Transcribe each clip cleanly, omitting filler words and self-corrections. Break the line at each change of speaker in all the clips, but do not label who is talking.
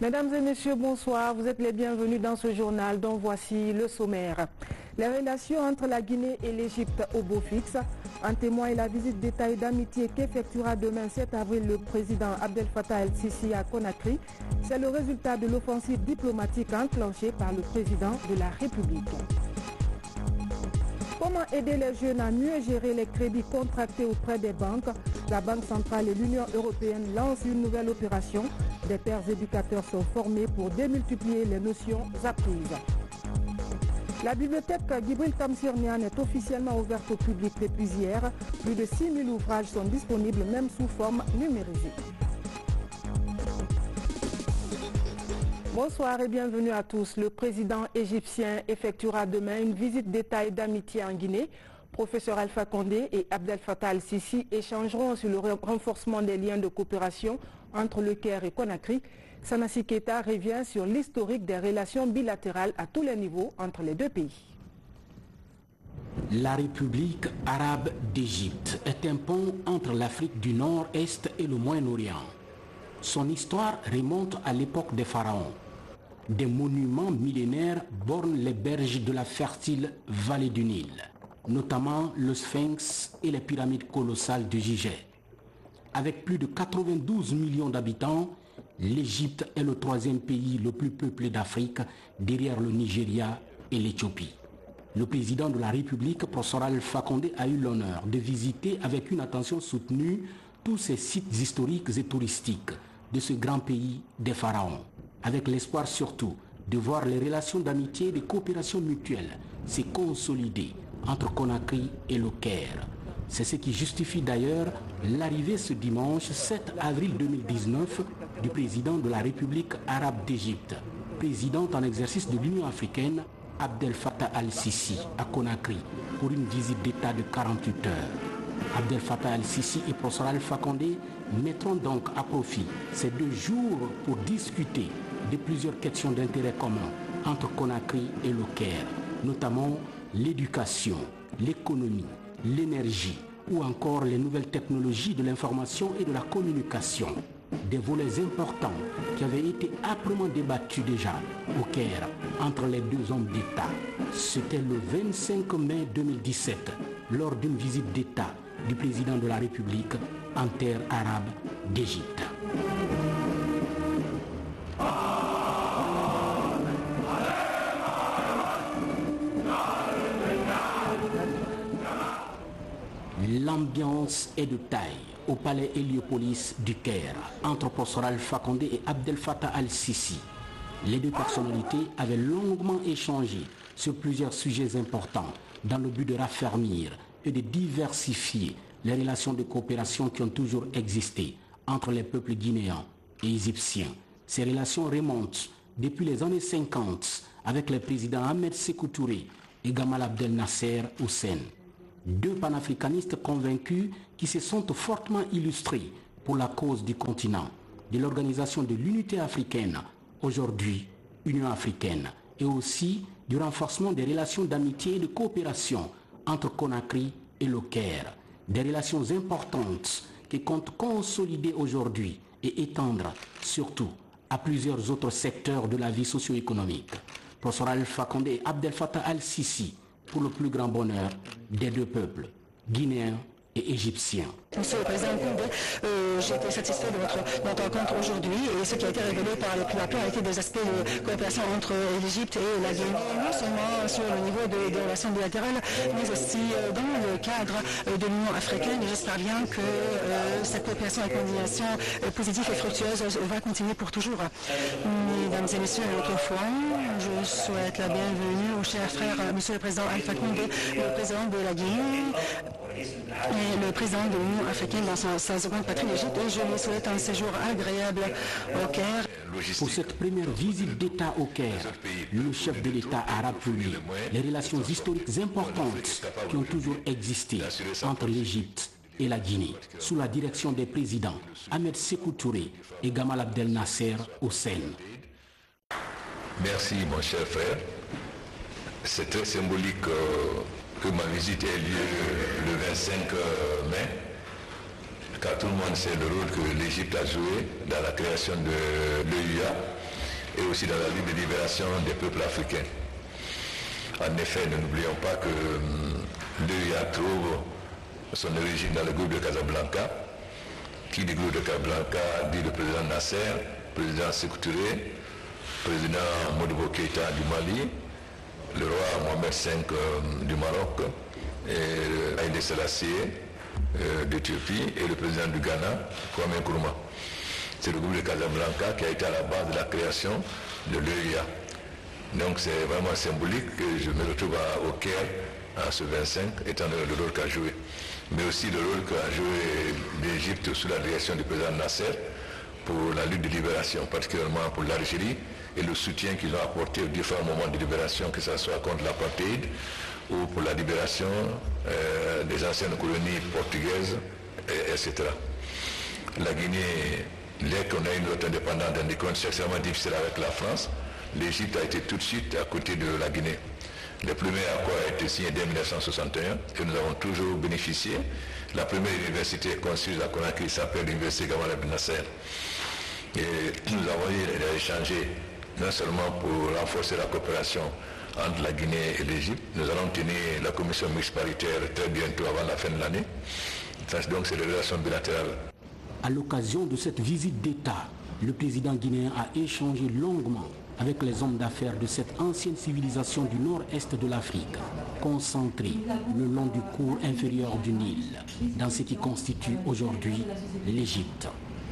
Mesdames et messieurs, bonsoir. Vous êtes les bienvenus dans ce journal dont voici le sommaire. Les relations entre la Guinée et l'Égypte au beau fixe. En témoigne la visite d'État et d'amitié qu'effectuera demain 7 avril le président Abdel Fattah el-Sisi à Conakry. C'est le résultat de l'offensive diplomatique enclenchée par le président de la République. Comment aider les jeunes à mieux gérer les crédits contractés auprès des banques? La Banque centrale et l'Union européenne lancent une nouvelle opération. Des pères éducateurs sont formés pour démultiplier les notions apprises. La bibliothèque Djibril Tamsir Niane est officiellement ouverte au public depuis hier. Plus de 6000 ouvrages sont disponibles même sous forme numérisée. Bonsoir et bienvenue à tous. Le président égyptien effectuera demain une visite d'État et d'amitié en Guinée. Professeur Alpha Condé et Abdel Fattah el-Sisi échangeront sur le renforcement des liens de coopération entre le Caire et Conakry. Sanassi Keita revient sur l'historique des relations bilatérales à tous les niveaux entre les deux pays.
La République arabe d'Égypte est un pont entre l'Afrique du Nord-Est et le Moyen-Orient. Son histoire remonte à l'époque des pharaons. Des monuments millénaires bornent les berges de la fertile vallée du Nil, notamment le Sphinx et les pyramides colossales de Gigé. Avec plus de 92 millions d'habitants, l'Égypte est le troisième pays le plus peuplé d'Afrique, derrière le Nigeria et l'Éthiopie. Le président de la République, professeur Alpha Condé, a eu l'honneur de visiter avec une attention soutenue tous ces sites historiques et touristiques de ce grand pays des pharaons, avec l'espoir surtout de voir les relations d'amitié et de coopération mutuelle se consolider entre Conakry et le Caire. C'est ce qui justifie d'ailleurs l'arrivée ce dimanche 7 avril 2019 du président de la République arabe d'Égypte, président en exercice de l'Union africaine, Abdel Fattah el-Sisi, à Conakry, pour une visite d'État de 48 heures. Abdel Fattah el-Sisi et professeur Alpha Condé mettront donc à profit ces 2 jours pour discuter de plusieurs questions d'intérêt commun entre Conakry et le Caire, notamment l'éducation, l'économie, l'énergie ou encore les nouvelles technologies de l'information et de la communication. Des volets importants qui avaient été âprement débattus déjà au Caire entre les 2 hommes d'État. C'était le 25 mai 2017 lors d'une visite d'État du président de la République en terre arabe d'Égypte. L'ambiance est de taille au palais Héliopolis du Caire entre professeur Alpha Condé et Abdel Fattah el-Sisi. Les 2 personnalités avaient longuement échangé sur plusieurs sujets importants dans le but de raffermir et de diversifier les relations de coopération qui ont toujours existé entre les peuples guinéens et égyptiens. Ces relations remontent depuis les années 50 avec les présidents Ahmed Sékou Touré et Gamal Abdel Nasser Hussein. 2 panafricanistes convaincus qui se sont fortement illustrés pour la cause du continent, de l'Organisation de l'Unité africaine, aujourd'hui Union africaine, et aussi du renforcement des relations d'amitié et de coopération entre Conakry et le Caire. Des relations importantes qui comptent consolider aujourd'hui et étendre surtout à plusieurs autres secteurs de la vie socio-économique. Professeur Alpha Condé et Abdel Fattah el-Sisi, pour le plus grand bonheur des 2 peuples, guinéens et égyptiens.
Monsieur le Président Condé, j'ai été satisfait de notre rencontre aujourd'hui et ce qui a été révélé par la pluralité des aspects de coopération entre l'Égypte et la Guinée, non seulement sur le niveau des relations bilatérales, mais aussi dans le cadre de l'Union africaine. J'espère bien que cette coopération et coordination positive et fructueuse va continuer pour toujours. Mesdames et messieurs, autrefois, je souhaite la bienvenue au cher frère, Monsieur le Président Alpha Condé, le président de la Guinée et le président de l'Union africaine dans sa seconde patrie, l'Égypte, et je lui souhaite un séjour agréable au Caire.
Pour cette première visite d'État au Caire, le chef de l'État a rappelé les relations historiques importantes qui ont toujours existé entre l'Égypte et la Guinée, sous la direction des présidents Ahmed Sékou Touré et Gamal Abdel Nasser Hussein.
Merci mon cher frère. C'est très symbolique que ma visite ait lieu le 25 mai, car tout le monde sait le rôle que l'Égypte a joué dans la création de l'EUA et aussi dans la lutte de libération des peuples africains. En effet, ne n'oublions pas que l'UIA trouve son origine dans le groupe de Casablanca. Qui dit groupe de Casablanca dit le président Nasser, président Sékou Touré, président Modibo Keïta du Mali, le roi Mohamed V du Maroc, et Haïlé Sélassié d'Éthiopie et le président du Ghana, Kwame Nkrumah. C'est le groupe de Casablanca qui a été à la base de la création de l'UIA. Donc c'est vraiment symbolique que je me retrouve au Caire à ce 25, étant donné le rôle qu'a joué. Mais aussi le rôle qu'a joué l'Égypte sous la direction du président Nasser pour la lutte de libération, particulièrement pour l'Algérie, et le soutien qu'ils ont apporté aux différents moments de libération, que ce soit contre l'apartheid ou pour la libération des anciennes colonies portugaises, etc. La Guinée, dès qu'on a une autre indépendance dans des conditions extrêmement difficiles avec la France, l'Égypte a été tout de suite à côté de la Guinée. Le premier accord a été signé dès 1961 et nous avons toujours bénéficié. La première université construite à Conakry s'appelle l'université Gamal Abdel Nasser. Et nous avons échangé non seulement pour renforcer la coopération entre la Guinée et l'Égypte, nous allons tenir la commission mixte paritaire très bientôt avant la fin de l'année. Donc c'est des relations bilatérales.
À l'occasion de cette visite d'État, le président guinéen a échangé longuement avec les hommes d'affaires de cette ancienne civilisation du nord-est de l'Afrique, concentrée le long du cours inférieur du Nil, dans ce qui constitue aujourd'hui l'Égypte.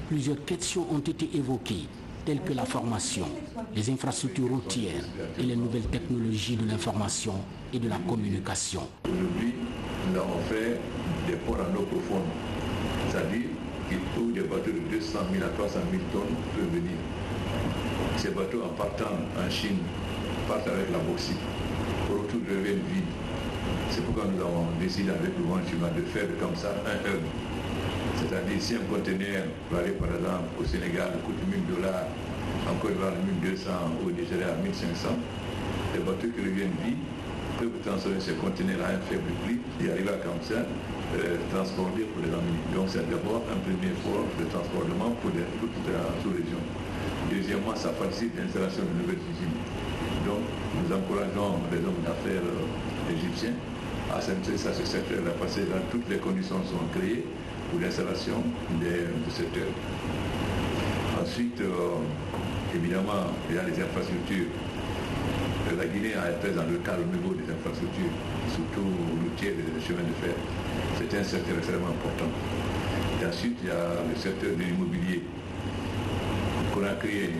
Plusieurs questions ont été évoquées, telles que la formation, les infrastructures routières et les nouvelles technologies de l'information et de la communication.
Aujourd'hui, nous avons fait des ports en eau profonde, c'est-à-dire où des bateaux de 200 000 à 300 000 tonnes peuvent venir. Ces bateaux, en partant en Chine, partent avec la bauxite. Au retour, reviennent vides. C'est pourquoi nous avons décidé avec le gouvernement chinois de faire comme ça un hub. C'est-à-dire, si un conteneur va aller par exemple au Sénégal, coûte $1000, en Côte d'Ivoire 1200, au Nigeria 1500, les bateaux qui reviennent vides peuvent transformer ces conteneurs à un faible prix et arriver à comme ça, transporter pour les emmener. Donc c'est d'abord un premier effort de transportement pour toute la sous-région. Deuxièmement, ça facilite l'installation de nouvelles usines. Donc nous encourageons les hommes d'affaires égyptiens à s'intéresser à ce secteur-là parce que là, toutes les conditions sont créées pour l'installation du secteur. Ensuite, évidemment, il y a les infrastructures. La Guinée a été dans le cadre au niveau des infrastructures, surtout routières et des chemins de fer. C'est un secteur extrêmement important. Et ensuite, il y a le secteur de l'immobilier. Conakry,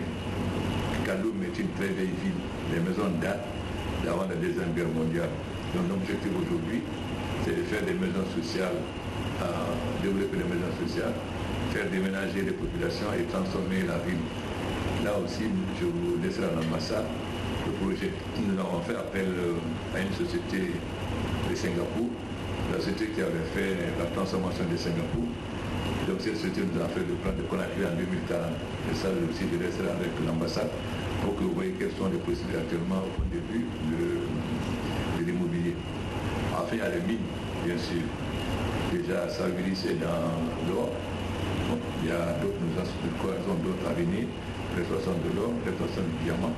Kaloum est une très vieille ville. Les maisons datent d'avant la Deuxième Guerre mondiale. Donc l'objectif aujourd'hui, c'est de faire des maisons sociales, développer les maisons sociales, faire déménager les populations et transformer la ville. Là aussi, je vous laisserai à l'ambassade le projet. Nous avons fait appel à une société de Singapour, la société qui avait fait la transformation de Singapour. Donc cette société nous a fait le plan de Conakry en 2040. Et ça aussi, je laisserai avec l'ambassade pour que vous voyez quelles sont les possibilités actuellement au début de l'immobilier. Enfin, il y a les mines, bien sûr. Déjà, Saviri, c'est dans l'or. Bon, il y a d'autres, nous avons d'autres à venir. Les 60 de l'or, les 60 du diamant.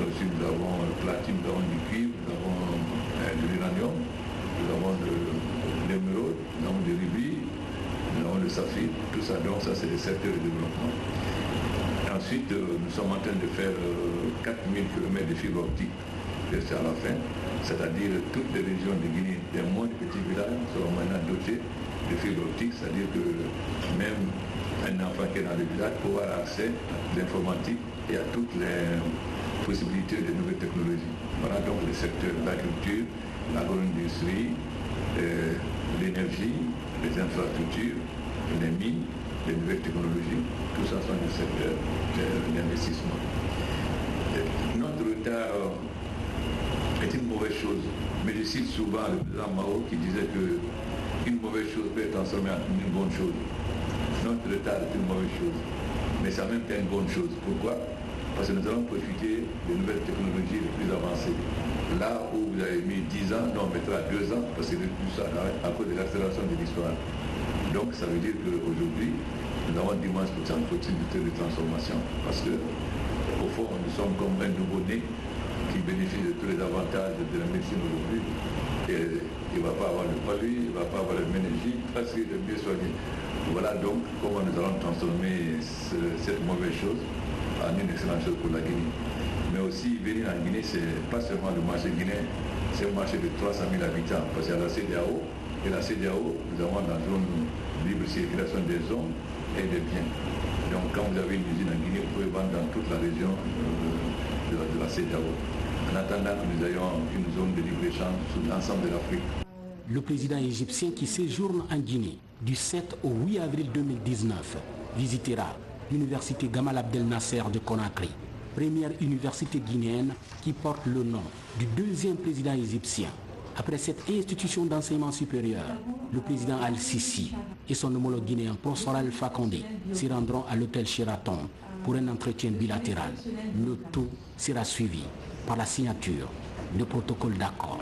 Aussi, nous avons le platine, nous avons du cuivre, nous avons de l'uranium, nous avons de l'émeraude, nous avons du rubis, nous avons le saphir, tout ça. Donc ça, c'est des secteurs de développement. Et ensuite, nous sommes en train de faire 4000 km de fibres optiques jusqu'à la fin, c'est-à-dire toutes les régions de Guinée, des moins de petits villages seront maintenant dotés de fibres optiques, c'est-à-dire que même un enfant qui est dans le village pourra avoir accès à l'informatique et à toutes les possibilités de nouvelles technologies. Voilà donc les secteurs de l'agriculture, l'agro-industrie, l'énergie, les infrastructures, les mines, les nouvelles technologies, tout ça sont des secteurs d'investissement. Notre retard est une mauvaise chose, mais je cite souvent le président Mao qui disait qu'une mauvaise chose peut être transformée en une bonne chose. Notre retard est une mauvaise chose, mais ça même pas une bonne chose. Pourquoi ? Parce que nous allons profiter des nouvelles technologies les plus avancées. Là où vous avez mis 10 ans, nous on mettra 2 ans, parce que tout ça à cause de l'accélération de l'histoire. Donc ça veut dire qu'aujourd'hui, nous avons d'immenses possibilités de transformation, parce que Au fond, nous sommes comme un nouveau-né qui bénéficie de tous les avantages de la médecine aujourd'hui. Et il ne va pas avoir le palu, il ne va pas avoir la méningie parce qu'il est mieux soigné. Voilà donc comment nous allons transformer cette mauvaise chose en une excellente chose pour la Guinée. Mais aussi, venir en Guinée, ce n'est pas seulement le marché guinéen, c'est un marché de 300 000 habitants. Parce qu'il y a la CEDEAO, et la CEDEAO, nous avons la zone libre circulation des hommes et des biens. Donc quand vous avez une usine en Guinée, vous pouvez vendre dans toute la région de la CEDEAO. En attendant que nous ayons une zone de libre-échange sur l'ensemble de l'Afrique.
Le président égyptien qui séjourne en Guinée du 7 au 8 avril 2019 visitera l'université Gamal Abdel Nasser de Conakry, première université guinéenne qui porte le nom du deuxième président égyptien. Après cette institution d'enseignement supérieur, le président Al-Sisi et son homologue guinéen Prosper Alpha Condé s'y rendront à l'hôtel Sheraton pour un entretien bilatéral. Le tout sera suivi par la signature de protocole d'accord.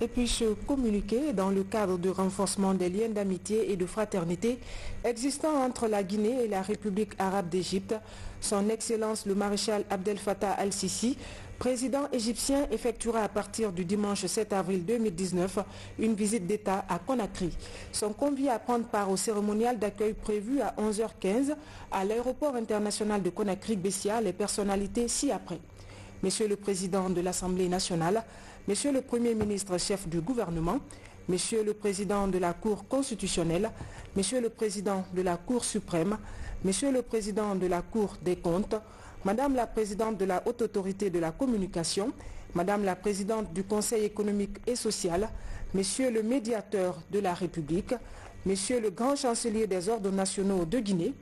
Et puis ce communiqué dans le cadre du renforcement des liens d'amitié et de fraternité existant entre la Guinée et la République arabe d'Égypte, son Excellence le maréchal Abdel Fattah al-Sisi, président égyptien, effectuera à partir du dimanche 7 avril 2019 une visite d'État à Conakry. Sont conviés à prendre part au cérémonial d'accueil prévu à 11h15 à l'aéroport international de Conakry-Bessia les personnalités ci-après. Monsieur le Président de l'Assemblée nationale, Monsieur le Premier ministre chef du gouvernement, Monsieur le Président de la Cour constitutionnelle, Monsieur le Président de la Cour suprême, Monsieur le Président de la Cour des comptes, Madame la Présidente de la Haute Autorité de la Communication, Madame la Présidente du Conseil économique et social, Monsieur le Médiateur de la République, Monsieur le Grand Chancelier des Ordres nationaux de Guinée,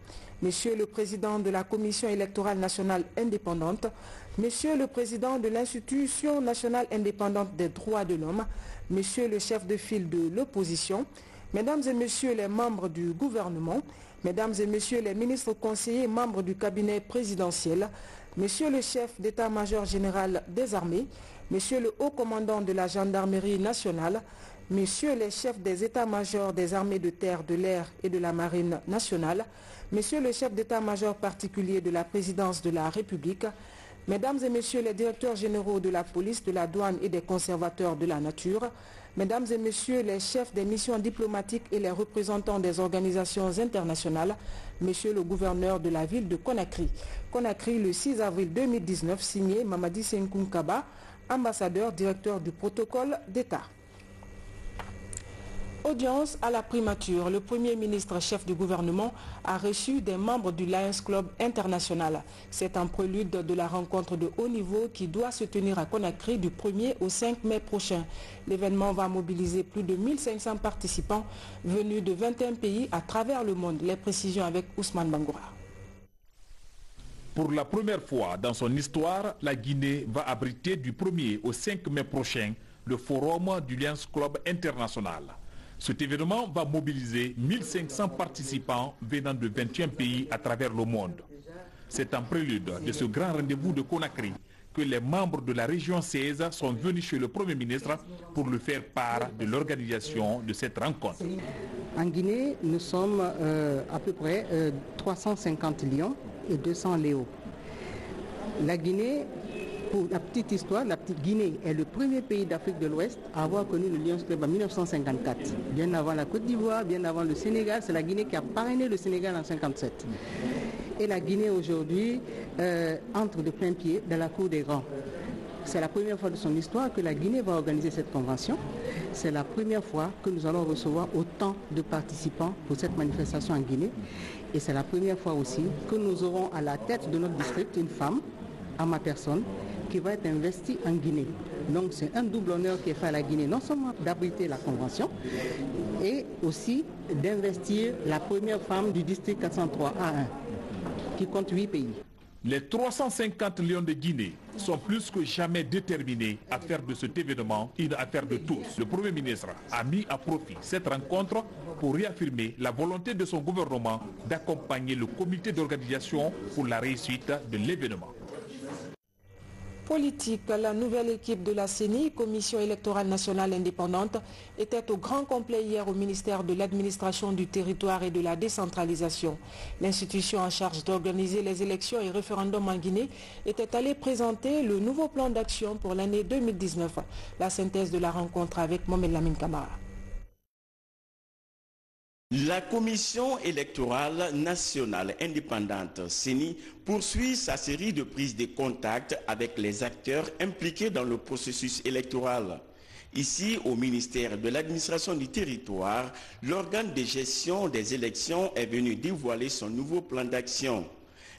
Monsieur le Président de la Commission électorale nationale indépendante, Monsieur le Président de l'Institution nationale indépendante des droits de l'homme, Monsieur le chef de file de l'opposition, Mesdames et Messieurs les membres du gouvernement, Mesdames et Messieurs les ministres conseillers membres du cabinet présidentiel, Monsieur le chef d'état-major général des armées, Monsieur le haut commandant de la gendarmerie nationale, Messieurs les chefs des états-majors des armées de terre, de l'air et de la marine nationale, Messieurs le chef d'état-major particulier de la présidence de la République, Mesdames et Messieurs les directeurs généraux de la police, de la douane et des conservateurs de la nature, Mesdames et Messieurs les chefs des missions diplomatiques et les représentants des organisations internationales, Monsieur le gouverneur de la ville de Conakry. Conakry le 6 avril 2019, signé Mamadi Senkoum Kaba, ambassadeur directeur du protocole d'État. Audience à la primature. Le Premier ministre chef du gouvernement a reçu des membres du Lions Club international. C'est un prélude de la rencontre de haut niveau qui doit se tenir à Conakry du 1er au 5 mai prochain. L'événement va mobiliser plus de 1500 participants venus de 21 pays à travers le monde. Les précisions avec Ousmane Bangoura.
Pour la première fois dans son histoire, la Guinée va abriter du 1er au 5 mai prochain le forum du Lions Club international. Cet événement va mobiliser 1500 participants venant de 21 pays à travers le monde. C'est en prélude de ce grand rendez-vous de Conakry que les membres de la région 16 sont venus chez le Premier ministre pour lui faire part de l'organisation de cette rencontre.
En Guinée, nous sommes à peu près 350 lions et 200 léos. La Guinée, pour la petite histoire, la petite Guinée est le premier pays d'Afrique de l'Ouest à avoir connu le Lions Club en 1954. Bien avant la Côte d'Ivoire, bien avant le Sénégal, c'est la Guinée qui a parrainé le Sénégal en 1957. Et la Guinée aujourd'hui entre de plein pied dans la cour des grands. C'est la première fois de son histoire que la Guinée va organiser cette convention. C'est la première fois que nous allons recevoir autant de participants pour cette manifestation en Guinée. Et c'est la première fois aussi que nous aurons à la tête de notre district une femme, à ma personne, qui va être investie en Guinée. Donc c'est un double honneur qui est fait à la Guinée, non seulement d'abriter la convention, et aussi d'investir la première femme du district 403A1, qui compte 8 pays.
Les 350 lions de Guinée sont plus que jamais déterminés à faire de cet événement une affaire de tous. Le Premier ministre a mis à profit cette rencontre pour réaffirmer la volonté de son gouvernement d'accompagner le comité d'organisation pour la réussite de l'événement.
Politique, la nouvelle équipe de la CENI, Commission électorale nationale indépendante, était au grand complet hier au ministère de l'administration du territoire et de la décentralisation. L'institution en charge d'organiser les élections et référendums en Guinée était allée présenter le nouveau plan d'action pour l'année 2019. La synthèse de la rencontre avec Mohamed Lamine Camara.
La Commission électorale nationale indépendante, CENI, poursuit sa série de prises de contact avec les acteurs impliqués dans le processus électoral. Ici, au ministère de l'administration du territoire, l'organe de gestion des élections est venu dévoiler son nouveau plan d'action.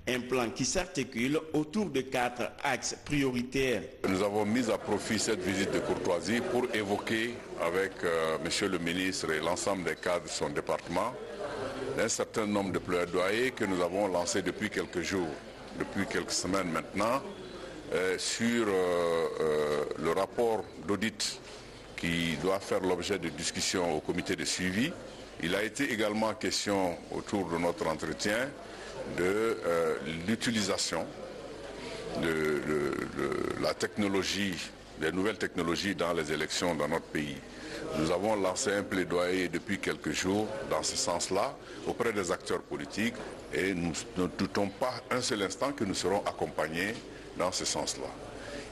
Un plan qui s'articule autour de 4 axes prioritaires.
Nous avons mis à profit cette visite de courtoisie pour évoquer avec Monsieur le ministre et l'ensemble des cadres de son département un certain nombre de plaidoyers que nous avons lancés depuis quelques jours, depuis quelques semaines maintenant, sur le rapport d'audit qui doit faire l'objet de discussions au comité de suivi. Il a été également question autour de notre entretien de l'utilisation de la technologie, des nouvelles technologies dans les élections dans notre pays. Nous avons lancé un plaidoyer depuis quelques jours dans ce sens-là auprès des acteurs politiques et nous ne doutons pas un seul instant que nous serons accompagnés dans ce sens-là.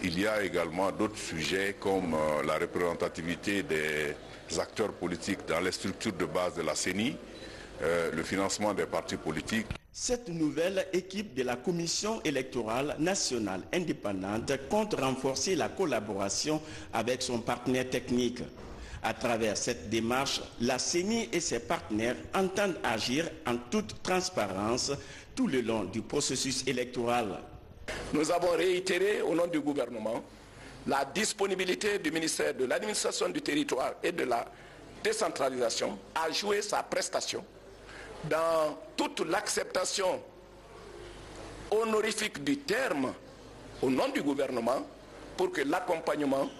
Il y a également d'autres sujets comme la représentativité des acteurs politiques dans les structures de base de la CENI, le financement des partis politiques.
Cette nouvelle équipe de la Commission électorale nationale indépendante compte renforcer la collaboration avec son partenaire technique. À travers cette démarche, la CENI et ses partenaires entendent agir en toute transparence tout le long du processus électoral.
Nous avons réitéré au nom du gouvernement la disponibilité du ministère de l'administration du territoire et de la décentralisation à jouer sa prestation dans toute l'acceptation honorifique du terme au nom du gouvernement pour que l'accompagnement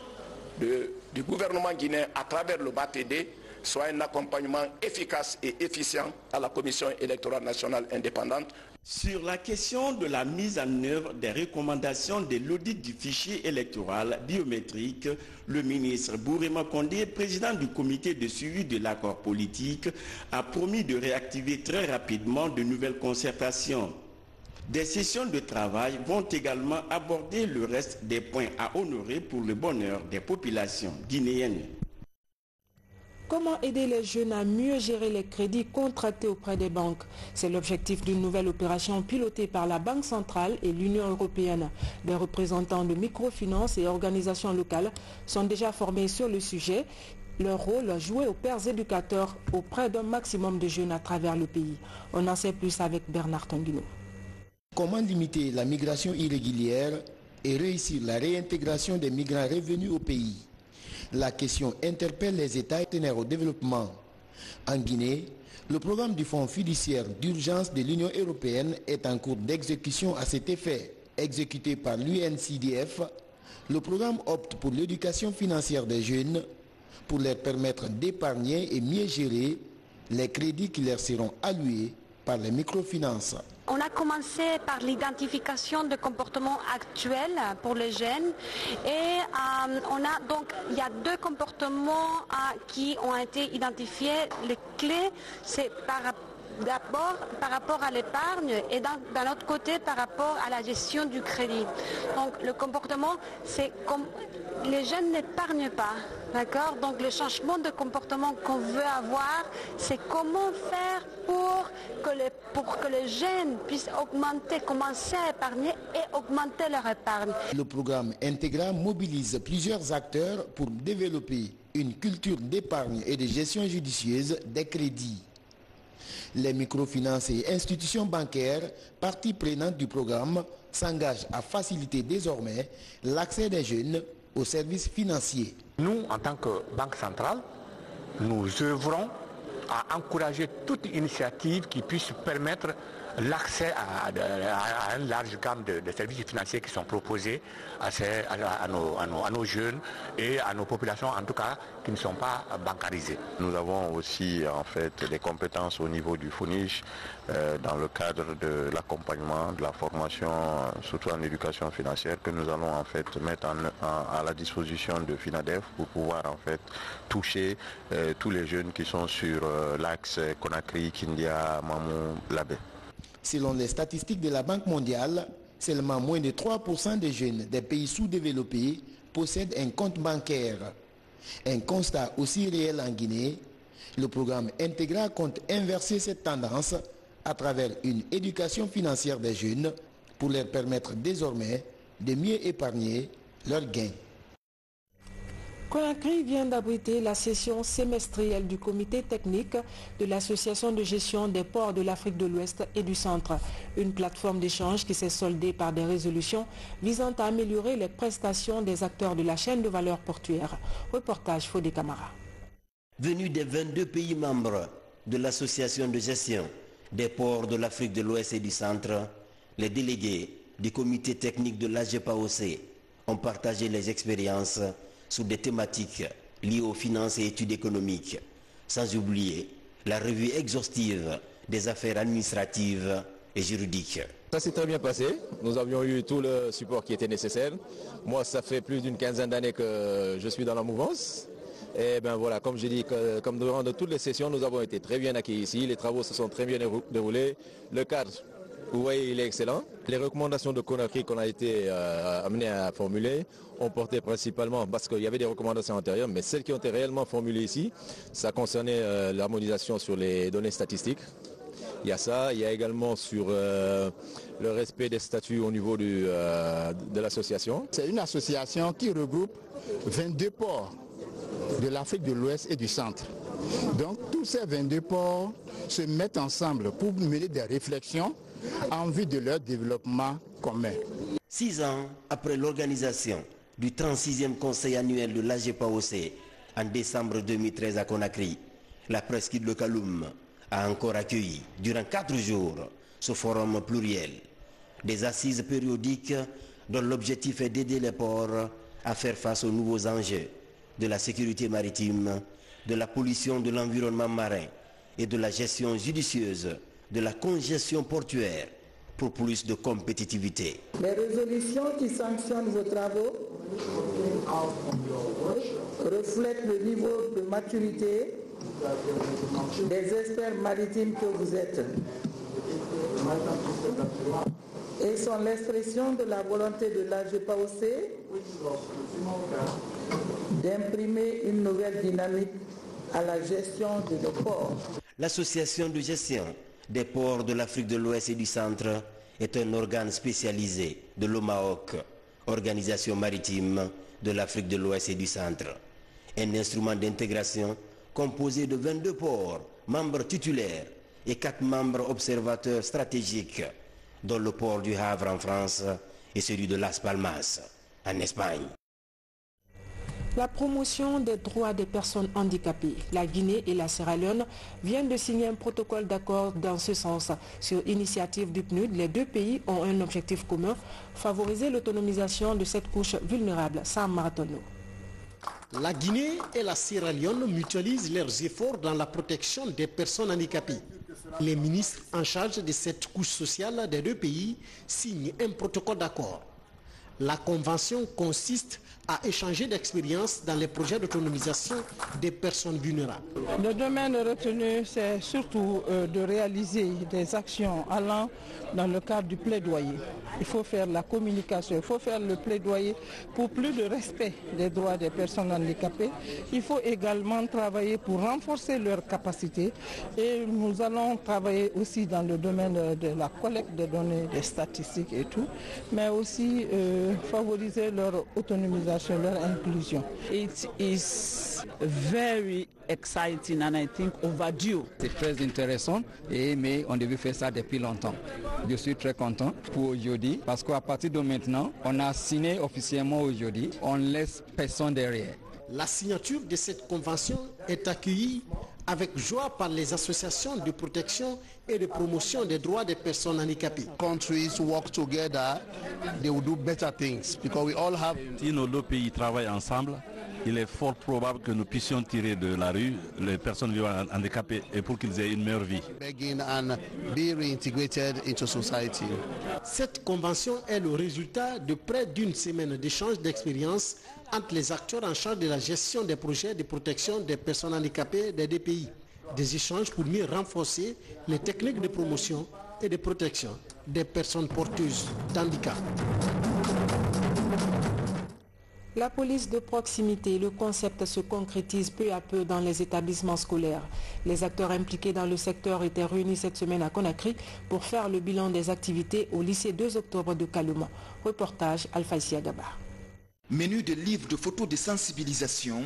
du gouvernement guinéen à travers le BATD soit un accompagnement efficace et efficient à la Commission électorale nationale indépendante.
Sur la question de la mise en œuvre des recommandations de l'audit du fichier électoral biométrique, le ministre Bourema Condé, président du comité de suivi de l'accord politique, a promis de réactiver très rapidement de nouvelles concertations. Des sessions de travail vont également aborder le reste des points à honorer pour le bonheur des populations guinéennes.
Comment aider les jeunes à mieux gérer les crédits contractés auprès des banques? C'est l'objectif d'une nouvelle opération pilotée par la Banque centrale et l'Union européenne. Des représentants de microfinance et organisations locales sont déjà formés sur le sujet. Leur rôle, jouer aux pères éducateurs auprès d'un maximum de jeunes à travers le pays. On en sait plus avec Bernard Tanguino.
Comment limiter la migration irrégulière et réussir la réintégration des migrants revenus au pays? La question interpelle les États partenaires au développement. En Guinée, le programme du Fonds fiduciaire d'urgence de l'Union européenne est en cours d'exécution à cet effet. Exécuté par l'UNCDF, le programme opte pour l'éducation financière des jeunes pour leur permettre d'épargner et mieux gérer les crédits qui leur seront alloués par les microfinances.
On a commencé par l'identification de comportements actuels pour les jeunes et il y a 2 comportements qui ont été identifiés. Les clés, c'est d'abord par rapport à l'épargne et d'un autre côté par rapport à la gestion du crédit. Donc le comportement, c'est comme les jeunes n'épargnent pas, d'accord? Donc le changement de comportement qu'on veut avoir, c'est comment faire pour que les jeunes puissent commencer à épargner et augmenter leur épargne.
Le programme Intégra mobilise plusieurs acteurs pour développer une culture d'épargne et de gestion judicieuse des crédits. Les microfinances et institutions bancaires, parties prenantes du programme, s'engagent à faciliter désormais l'accès des jeunes aux services financiers.
Nous, en tant que Banque centrale, nous œuvrons à encourager toute initiative qui puisse permettre l'accès à une large gamme de services financiers qui sont proposés à nos jeunes et à nos populations, en tout cas, qui ne sont pas bancarisées.
Nous avons aussi en fait des compétences au niveau du FONIJ dans le cadre de l'accompagnement, de la formation, surtout en éducation financière, que nous allons en fait mettre à la disposition de FINADEF pour pouvoir en fait toucher tous les jeunes qui sont sur l'axe Conakry, Kindia, Mamou, Labé.
Selon les statistiques de la Banque mondiale, seulement moins de 3% des jeunes des pays sous-développés possèdent un compte bancaire. Un constat aussi réel en Guinée, le programme Integra compte inverser cette tendance à travers une éducation financière des jeunes pour leur permettre désormais de mieux épargner leurs gains.
Conakry vient d'abriter la session semestrielle du comité technique de l'Association de gestion des ports de l'Afrique de l'Ouest et du Centre, une plateforme d'échange qui s'est soldée par des résolutions visant à améliorer les prestations des acteurs de la chaîne de valeur portuaire. Reportage Fodé Camara.
Venus des 22 pays membres de l'Association de gestion des ports de l'Afrique de l'Ouest et du Centre, les délégués du comité technique de l'AGPAOC ont partagé les expériences sur des thématiques liées aux finances et études économiques, sans oublier la revue exhaustive des affaires administratives et juridiques.
Ça s'est très bien passé, nous avions eu tout le support qui était nécessaire. Moi, ça fait plus d'une quinzaine d'années que je suis dans la mouvance. Et ben voilà, comme j'ai dit, comme durant toutes les sessions, nous avons été très bien accueillis ici, les travaux se sont très bien déroulés, le cadre, vous voyez, il est excellent. Les recommandations de Conakry qu'on a été amenés à formuler ont porté principalement, parce qu'il y avait des recommandations antérieures, mais celles qui ont été réellement formulées ici, ça concernait l'harmonisation sur les données statistiques. Il y a ça, il y a également sur le respect des statuts au niveau de l'association.
C'est une association qui regroupe 22 ports de l'Afrique de l'Ouest et du Centre. Donc tous ces 22 ports se mettent ensemble pour mener des réflexions en vue de leur développement commun.
6 ans après l'organisation du 36e conseil annuel de l'AGPAOC en décembre 2013 à Conakry, la presqu'île de Kaloum a encore accueilli durant 4 jours ce forum pluriel. Des assises périodiques dont l'objectif est d'aider les ports à faire face aux nouveaux enjeux de la sécurité maritime, de la pollution de l'environnement marin et de la gestion judicieuse de la congestion portuaire pour plus de compétitivité.
Les résolutions qui sanctionnent vos travaux reflètent le niveau de maturité des experts maritimes que vous êtes et sont l'expression de la volonté de l'AGPAOC d'imprimer une nouvelle dynamique à la gestion de nos ports.
L'association de gestion des ports de l'Afrique de l'Ouest et du Centre est un organe spécialisé de l'OMAOC, Organisation maritime de l'Afrique de l'Ouest et du Centre. Un instrument d'intégration composé de 22 ports, membres titulaires et 4 membres observateurs stratégiques, dont le port du Havre en France et celui de Las Palmas en Espagne.
La promotion des droits des personnes handicapées. La Guinée et la Sierra Leone viennent de signer un protocole d'accord dans ce sens. Sur initiative du PNUD, les deux pays ont un objectif commun, favoriser l'autonomisation de cette couche vulnérable. Sam Maratono.
La Guinée et la Sierra Leone mutualisent leurs efforts dans la protection des personnes handicapées. Les ministres en charge de cette couche sociale des deux pays signent un protocole d'accord. La convention consiste à échanger d'expériences dans les projets d'autonomisation des personnes vulnérables.
Le domaine retenu, c'est surtout de réaliser des actions allant dans le cadre du plaidoyer. Il faut faire la communication, il faut faire le plaidoyer pour plus de respect des droits des personnes handicapées. Il faut également travailler pour renforcer leurs capacités et nous allons travailler aussi dans le domaine de la collecte des données, des statistiques et tout, mais aussi favoriser leur autonomisation, leur inclusion.
It is very exciting and I think overdue.
C'est très intéressant, mais on devait faire ça depuis longtemps. Je suis très content pour aujourd'hui parce qu'à partir de maintenant, on a signé officiellement aujourd'hui, on ne laisse personne derrière.
La signature de cette convention est accueillie avec joie par les associations de protection et de promotion des droits des personnes handicapées.
Countries work together, they will do better things because we all have.
Si nos deux pays travaillent ensemble, il est fort probable que nous puissions tirer de la rue les personnes vivant handicapées et pour qu'ils aient une meilleure vie.
And be reintegrated into society.
Cette convention est le résultat de près d'une semaine d'échanges d'expériences entre les acteurs en charge de la gestion des projets de protection des personnes handicapées des deux pays. Des échanges pour mieux renforcer les techniques de promotion et de protection des personnes porteuses d'handicap.
La police de proximité, le concept se concrétise peu à peu dans les établissements scolaires. Les acteurs impliqués dans le secteur étaient réunis cette semaine à Conakry pour faire le bilan des activités au lycée 2 octobre de Kalouma. Reportage Alphaïsia Gaba.
Menu de livres de photos de sensibilisation,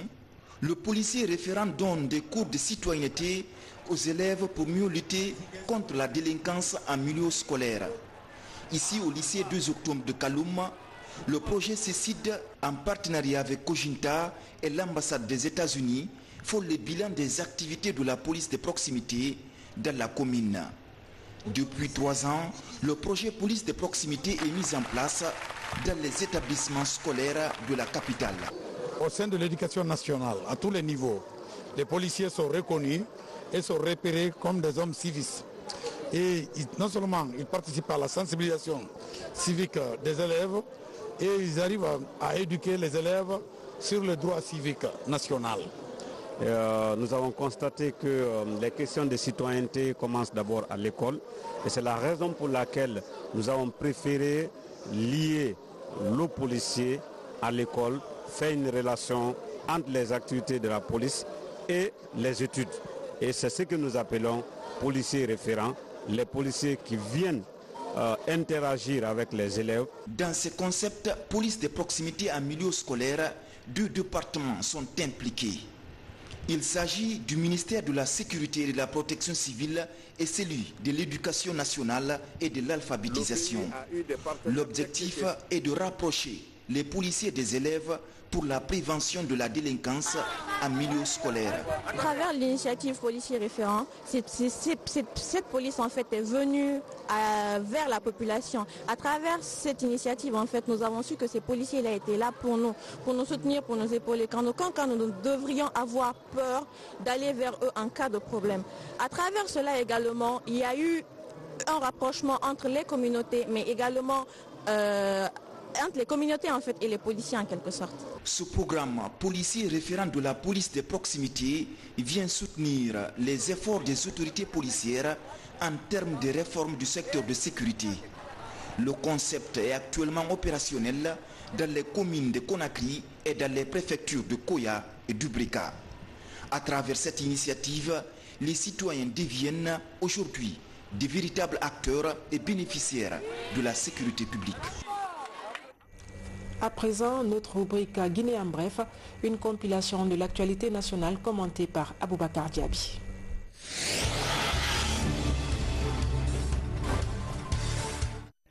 le policier référent donne des cours de citoyenneté aux élèves pour mieux lutter contre la délinquance en milieu scolaire. Ici au lycée 2 octobre de Kalouma, le projet CECID, en partenariat avec Cojinta et l'ambassade des États-Unis, font le bilan des activités de la police de proximité dans la commune. Depuis 3 ans, le projet police de proximité est mis en place dans les établissements scolaires de la capitale.
Au sein de l'éducation nationale, à tous les niveaux, les policiers sont reconnus et sont repérés comme des hommes civiques. Et non seulement ils participent à la sensibilisation civique des élèves, et ils arrivent à éduquer les élèves sur le droit civique national.
Nous avons constaté que les questions de citoyenneté commencent d'abord à l'école et c'est la raison pour laquelle nous avons préféré lier le policier à l'école, faire une relation entre les activités de la police et les études. Et c'est ce que nous appelons policiers référents, les policiers qui viennent interagir avec les élèves.
Dans ce concept police de proximité en milieu scolaire, 2 départements sont impliqués. Il s'agit du ministère de la Sécurité et de la Protection civile et celui de l'Éducation nationale et de l'alphabétisation. L'objectif est de rapprocher les policiers des élèves pour la prévention de la délinquance en milieu scolaire.
À travers l'initiative policier référent, cette police en fait est venue vers la population. À travers cette initiative en fait, nous avons su que ces policiers là étaient là pour nous soutenir, pour nous épauler. Quand nous devrions avoir peur d'aller vers eux en cas de problème. À travers cela également, il y a eu un rapprochement entre les communautés, mais également entre les communautés en fait et les policiers en quelque sorte.
Ce programme policier référent de la police de proximité vient soutenir les efforts des autorités policières en termes de réforme du secteur de sécurité. Le concept est actuellement opérationnel dans les communes de Conakry et dans les préfectures de Koya et d'Ubrika. À travers cette initiative, les citoyens deviennent aujourd'hui des véritables acteurs et bénéficiaires de la sécurité publique.
À présent, notre rubrique Guinée en bref, une compilation de l'actualité nationale commentée par Aboubakar Diaby.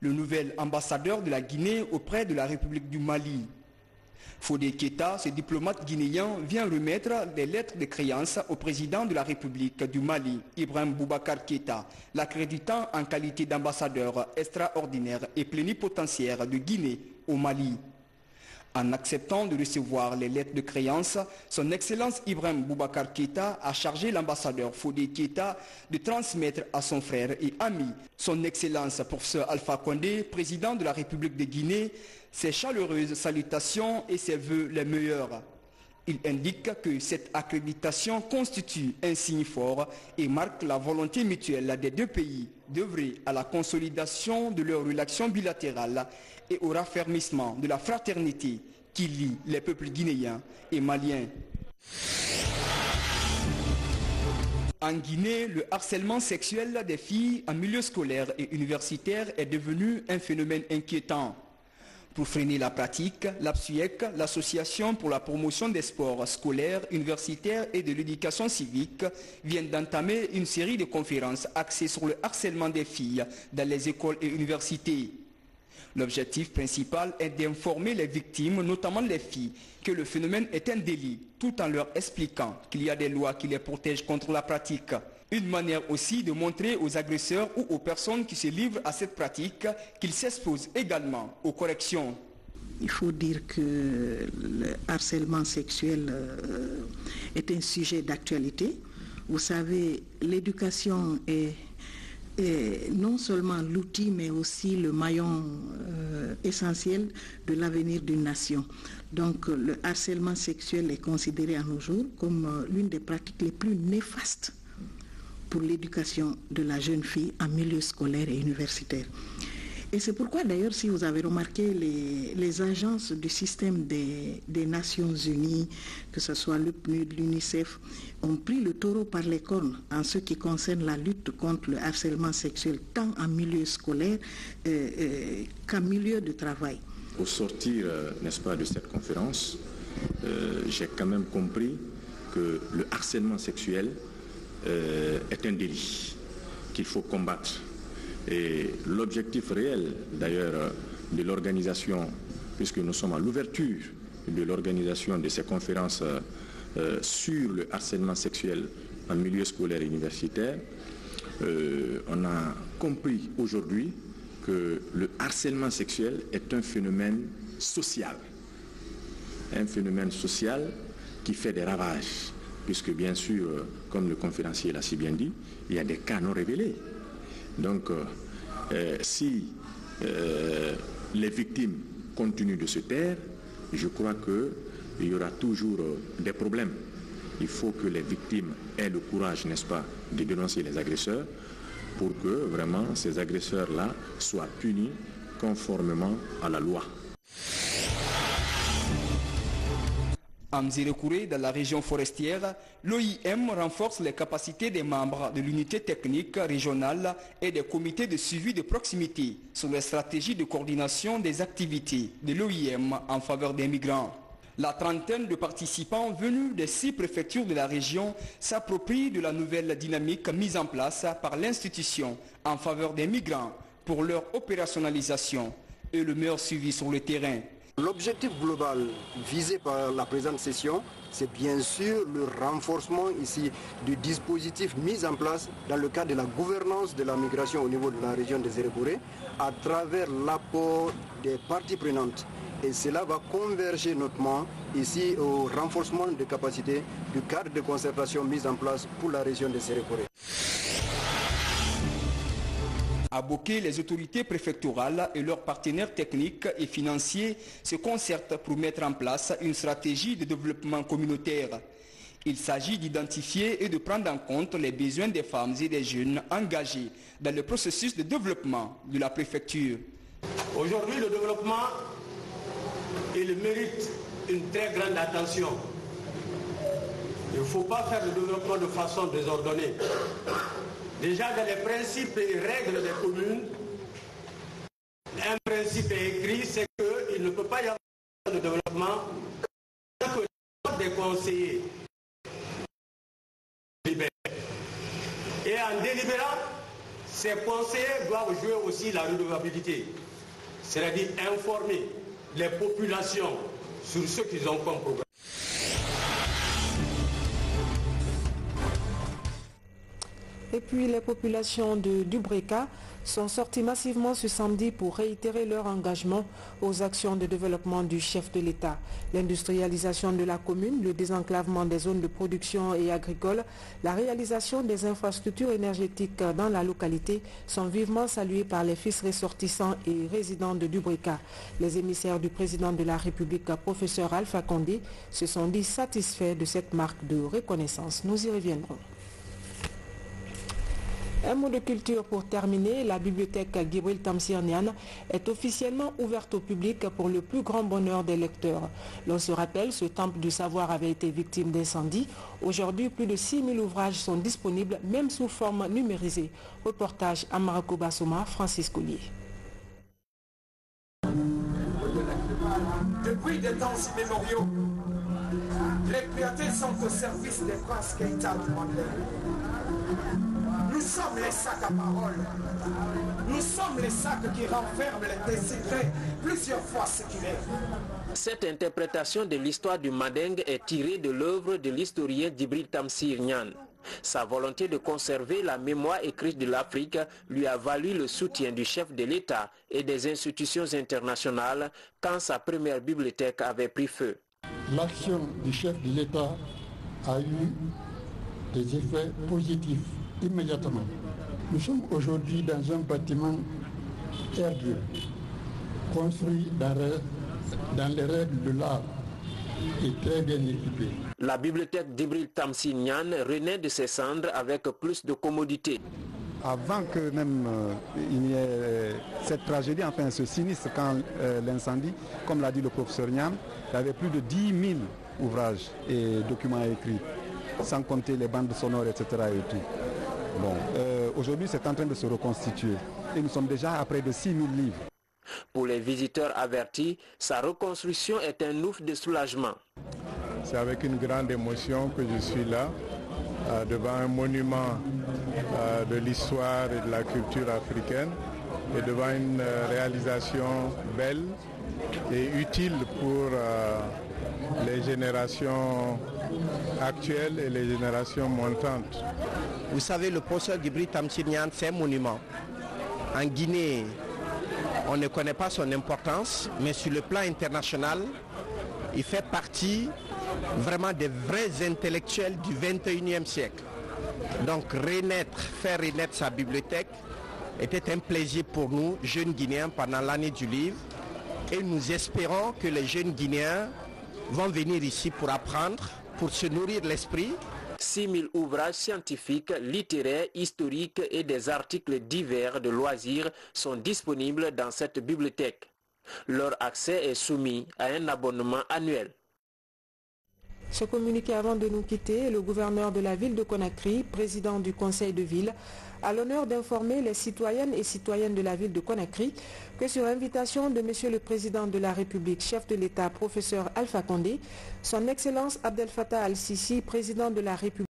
Le nouvel ambassadeur de la Guinée auprès de la République du Mali. Fodé Keita, ce diplomate guinéen, vient remettre des lettres de créance au président de la République du Mali, Ibrahim Boubacar Keita, l'accréditant en qualité d'ambassadeur extraordinaire et plénipotentiaire de Guinée au Mali. En acceptant de recevoir les lettres de créance, son Excellence Ibrahim Boubacar Keita a chargé l'ambassadeur Fodé Keita de transmettre à son frère et ami, son Excellence professeur Alpha Condé, président de la République de Guinée, ses chaleureuses salutations et ses vœux les meilleurs. Il indique que cette accréditation constitue un signe fort et marque la volonté mutuelle des deux pays d'œuvrer à la consolidation de leurs relations bilatérales et au raffermissement de la fraternité qui lie les peuples guinéens et maliens. En Guinée, le harcèlement sexuel des filles en milieu scolaire et universitaire est devenu un phénomène inquiétant. Pour freiner la pratique, l'APSUEC, l'Association pour la promotion des sports scolaires, universitaires et de l'éducation civique, vient d'entamer une série de conférences axées sur le harcèlement des filles dans les écoles et universités. L'objectif principal est d'informer les victimes, notamment les filles, que le phénomène est un délit, tout en leur expliquant qu'il y a des lois qui les protègent contre la pratique. Une manière aussi de montrer aux agresseurs ou aux personnes qui se livrent à cette pratique qu'ils s'exposent également aux corrections.
Il faut dire que le harcèlement sexuel est un sujet d'actualité. Vous savez, l'éducation est non seulement l'outil, mais aussi le maillon essentiel de l'avenir d'une nation. Donc le harcèlement sexuel est considéré à nos jours comme l'une des pratiques les plus néfastes pour l'éducation de la jeune fille en milieu scolaire et universitaire. Et c'est pourquoi d'ailleurs, si vous avez remarqué, les agences du système des Nations Unies, que ce soit le PNUD, l'UNICEF, ont pris le taureau par les cornes en ce qui concerne la lutte contre le harcèlement sexuel, tant en milieu scolaire qu'en milieu de travail.
Au sortir, n'est-ce pas, de cette conférence, j'ai quand même compris que le harcèlement sexuel est un délit qu'il faut combattre. Et l'objectif réel, d'ailleurs, de l'organisation, puisque nous sommes à l'ouverture de l'organisation de ces conférences sur le harcèlement sexuel en milieu scolaire et universitaire, on a compris aujourd'hui que le harcèlement sexuel est un phénomène social. Un phénomène social qui fait des ravages, puisque bien sûr, comme le conférencier l'a si bien dit, il y a des cas non révélés. Donc, si les victimes continuent de se taire, je crois qu'il y aura toujours des problèmes. Il faut que les victimes aient le courage, n'est-ce pas, de dénoncer les agresseurs pour que vraiment ces agresseurs-là soient punis conformément à la loi.
À Mzirekouré, dans la région forestière, l'OIM renforce les capacités des membres de l'unité technique régionale et des comités de suivi de proximité sur les stratégies de coordination des activités de l'OIM en faveur des migrants. La trentaine de participants venus des 6 préfectures de la région s'approprient de la nouvelle dynamique mise en place par l'institution en faveur des migrants pour leur opérationnalisation et le meilleur suivi sur le terrain.
L'objectif global visé par la présente session, c'est bien sûr le renforcement ici du dispositif mis en place dans le cadre de la gouvernance de la migration au niveau de la région de Zérébouré à travers l'apport des parties prenantes. Et cela va converger notamment ici au renforcement des capacités du cadre de concertation mis en place pour la région de Zérébouré.
À Boké, les autorités préfectorales et leurs partenaires techniques et financiers se concertent pour mettre en place une stratégie de développement communautaire. Il s'agit d'identifier et de prendre en compte les besoins des femmes et des jeunes engagés dans le processus de développement de la préfecture.
Aujourd'hui, le développement, il mérite une très grande attention. Il ne faut pas faire le développement de façon désordonnée. Déjà dans les principes et règles des communes, un principe est écrit, c'est qu'il ne peut pas y avoir de développement tant que les des conseillers libèrent. Et en délibérant, ces conseillers doivent jouer aussi la redevabilité, c'est-à-dire informer les populations sur ce qu'ils ont comme programme.
Et puis les populations de Dubreka sont sorties massivement ce samedi pour réitérer leur engagement aux actions de développement du chef de l'État. L'industrialisation de la commune, le désenclavement des zones de production et agricoles, la réalisation des infrastructures énergétiques dans la localité sont vivement salués par les fils ressortissants et résidents de Dubreka. Les émissaires du président de la République, professeur Alpha Condé, se sont dit satisfaits de cette marque de reconnaissance. Nous y reviendrons. Un mot de culture pour terminer. La bibliothèque Djibril Tamsir Niane est officiellement ouverte au public pour le plus grand bonheur des lecteurs. L'on se rappelle, ce temple du savoir avait été victime d'incendie. Aujourd'hui, plus de 6000 ouvrages sont disponibles, même sous forme numérisée. Reportage à Marako Bassouma, Francis Collier.
Depuis des temps immémoriaux, les priorités sont au service des princes Keïta du monde. Nous sommes les sacs à parole. Nous sommes les sacs qui renferment des secrets plusieurs fois séculaires.
Cette interprétation de l'histoire du Manding est tirée de l'œuvre de l'historien Djibril Tamsir Niane. Sa volonté de conserver la mémoire écrite de l'Afrique lui a valu le soutien du chef de l'État et des institutions internationales quand sa première bibliothèque avait pris feu.
L'action du chef de l'État a eu des effets positifs immédiatement. Nous sommes aujourd'hui dans un bâtiment R2, construit dans les règles de l'art et très bien équipé.
La bibliothèque Djibril Tamsir Niane renaît de ses cendres avec plus de commodité.
Avant que même il n'y ait cette tragédie, enfin ce sinistre quand l'incendie, comme l'a dit le professeur Niane, il y avait plus de 10 000 ouvrages et documents écrits, sans compter les bandes sonores, etc. et tout. Bon, aujourd'hui c'est en train de se reconstituer et nous sommes déjà à près de 6 000 livres.
Pour les visiteurs avertis, sa reconstruction est un ouf de soulagement.
C'est avec une grande émotion que je suis là, devant un monument de l'histoire et de la culture africaine et devant une réalisation belle et utile pour les générations actuelles et les générations montantes.
Vous savez, le professeur Djibril Tamsir Niane, c'est un monument. En Guinée, on ne connaît pas son importance, mais sur le plan international, il fait partie vraiment des vrais intellectuels du 21e siècle. Donc faire renaître sa bibliothèque était un plaisir pour nous, jeunes Guinéens, pendant l'année du livre. Et nous espérons que les jeunes Guinéens vont venir ici pour apprendre, pour se nourrir l'esprit.
6 000 ouvrages scientifiques, littéraires, historiques et des articles divers de loisirs sont disponibles dans cette bibliothèque. Leur accès est soumis à un abonnement annuel.
Ce communiqué avant de nous quitter, le gouverneur de la ville de Conakry, président du conseil de ville, a l'honneur d'informer les citoyennes et citoyennes de la ville de Conakry que sur invitation de Monsieur le Président de la République, chef de l'État, professeur Alpha Condé, son Excellence Abdel Fattah al-Sisi, président de la République,